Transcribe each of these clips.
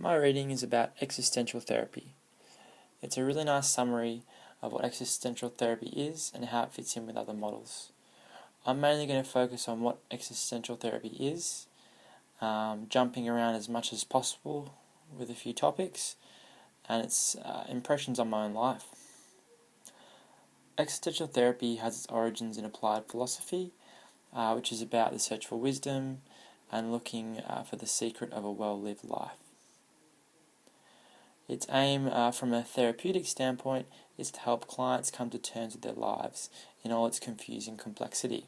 My reading is about existential therapy. It's a really nice summary of what existential therapy is and how it fits in with other models. I'm mainly going to focus on what existential therapy is, jumping around as much as possible with a few topics, and its impressions on my own life. Existential therapy has its origins in applied philosophy, which is about the search for wisdom and looking for the secret of a well-lived life. Its aim from a therapeutic standpoint is to help clients come to terms with their lives in all its confusing complexity.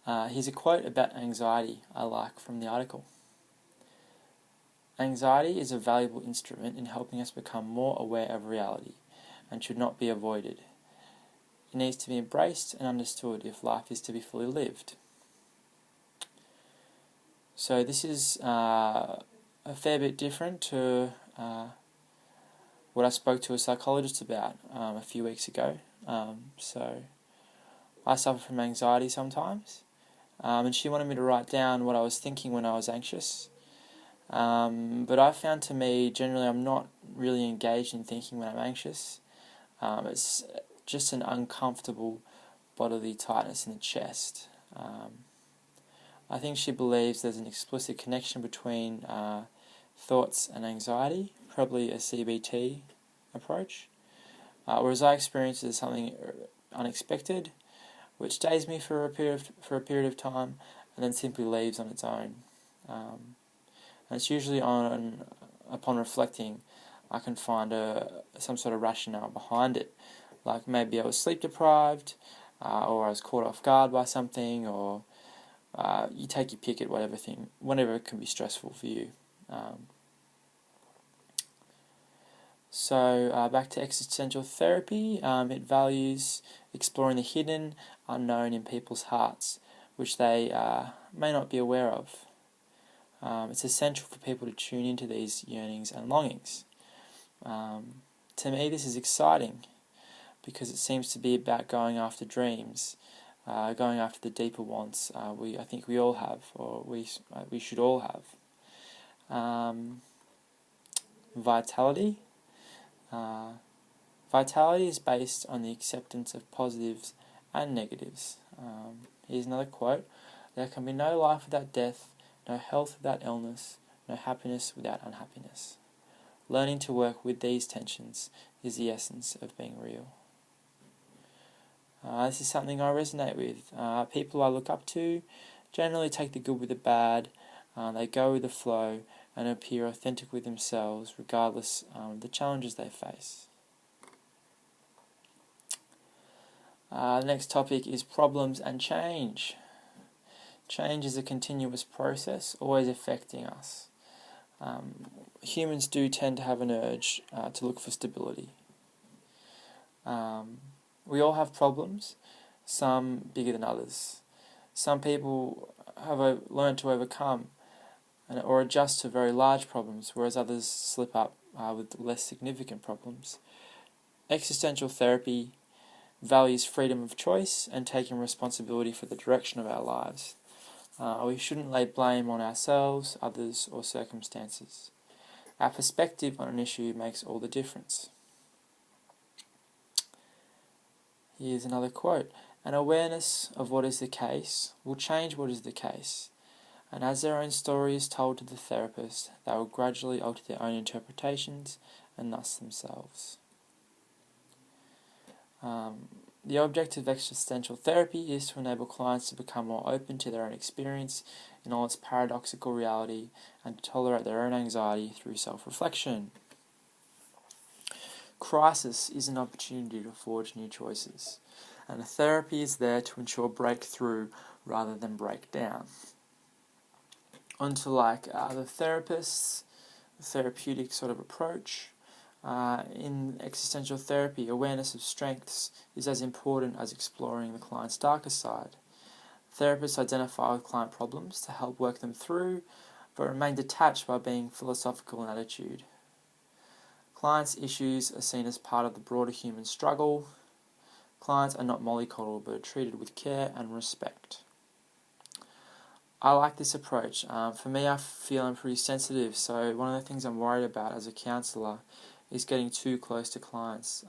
Here's a quote about anxiety I like from the article. Anxiety is a valuable instrument in helping us become more aware of reality and should not be avoided. It needs to be embraced and understood if life is to be fully lived. So this is a fair bit different to what I spoke to a psychologist about a few weeks ago. So I suffer from anxiety sometimes, and she wanted me to write down what I was thinking when I was anxious. But I found to me, generally, I'm not really engaged in thinking when I'm anxious. It's just an uncomfortable bodily tightness in the chest. I think she believes there's an explicit connection between thoughts and anxiety, probably a CBT approach, whereas I experience it as something unexpected, which stays me for a period of time, and then simply leaves on its own. And it's usually upon reflecting, I can find some sort of rationale behind it, like maybe I was sleep deprived, or I was caught off guard by something, or you take your pick at whenever it can be stressful for you. So back to existential therapy, it values exploring the hidden, unknown in people's hearts, which they may not be aware of. It's essential for people to tune into these yearnings and longings. To me, this is exciting because it seems to be about going after dreams, going after the deeper wants I think we all have, or we should all have. Vitality. Vitality is based on the acceptance of positives and negatives. Here's another quote. There can be no life without death, no health without illness, no happiness without unhappiness. Learning to work with these tensions is the essence of being real. This is something I resonate with. People I look up to generally take the good with the bad, they go with the flow and appear authentically themselves regardless of the challenges they face. The next topic is problems and change. Change is a continuous process, always affecting us. Humans do tend to have an urge to look for stability. We all have problems, some bigger than others. Some people have learned to overcome or adjust to very large problems, whereas others slip up with less significant problems. Existential therapy values freedom of choice and taking responsibility for the direction of our lives. We shouldn't lay blame on ourselves, others, or circumstances. Our perspective on an issue makes all the difference. Here's another quote. An awareness of what is the case will change what is the case, and as their own story is told to the therapist, they will gradually alter their own interpretations and thus themselves. The objective of existential therapy is to enable clients to become more open to their own experience in all its paradoxical reality and to tolerate their own anxiety through self-reflection. Crisis is an opportunity to forge new choices, and the therapy is there to ensure breakthrough rather than breakdown. Onto the therapist's therapeutic sort of approach. In existential therapy, awareness of strengths is as important as exploring the client's darker side. Therapists identify with client problems to help work them through, but remain detached by being philosophical in attitude. Clients' issues are seen as part of the broader human struggle. Clients are not mollycoddled, but are treated with care and respect. I like this approach. For me, I feel I'm pretty sensitive, so one of the things I'm worried about as a counsellor is getting too close to clients,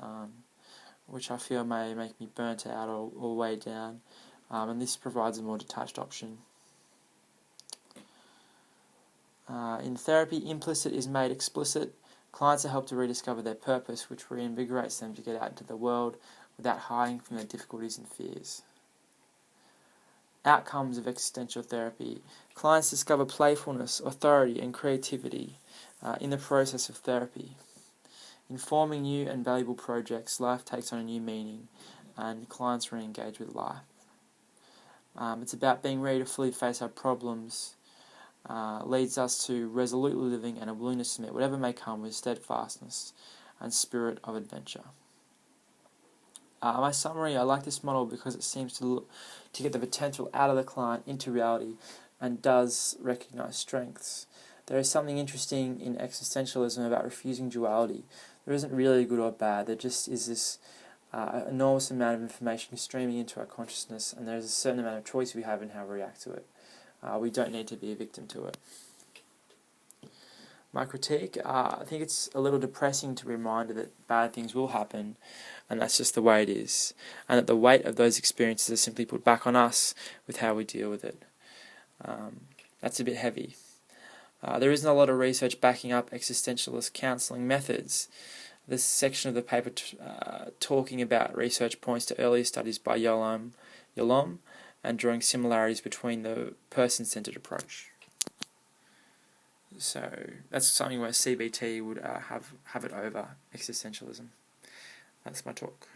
which I feel may make me burnt out or weighed down, and this provides a more detached option. In therapy, implicit is made explicit. Clients are helped to rediscover their purpose, which reinvigorates them to get out into the world without hiding from their difficulties and fears. Outcomes of existential therapy. Clients discover playfulness, authority, and creativity in the process of therapy. In forming new and valuable projects, life takes on a new meaning, and clients re-engage with life. It's about being ready to fully face our problems, leads us to resolutely living and a willingness to meet whatever may come with steadfastness and spirit of adventure. My summary, I like this model because it seems to get the potential out of the client into reality and does recognise strengths. There is something interesting in existentialism about refusing duality. There isn't really good or bad, there just is this enormous amount of information streaming into our consciousness, and there's a certain amount of choice we have in how we react to it. We don't need to be a victim to it. My critique, I think it's a little depressing to be reminded that bad things will happen, and that's just the way it is, and that the weight of those experiences is simply put back on us with how we deal with it. That's a bit heavy. There isn't a lot of research backing up existentialist counselling methods. This section of the paper talking about research points to earlier studies by Yolom and drawing similarities between the person-centered approach. So that's something where CBT would have it over existentialism. That's my talk.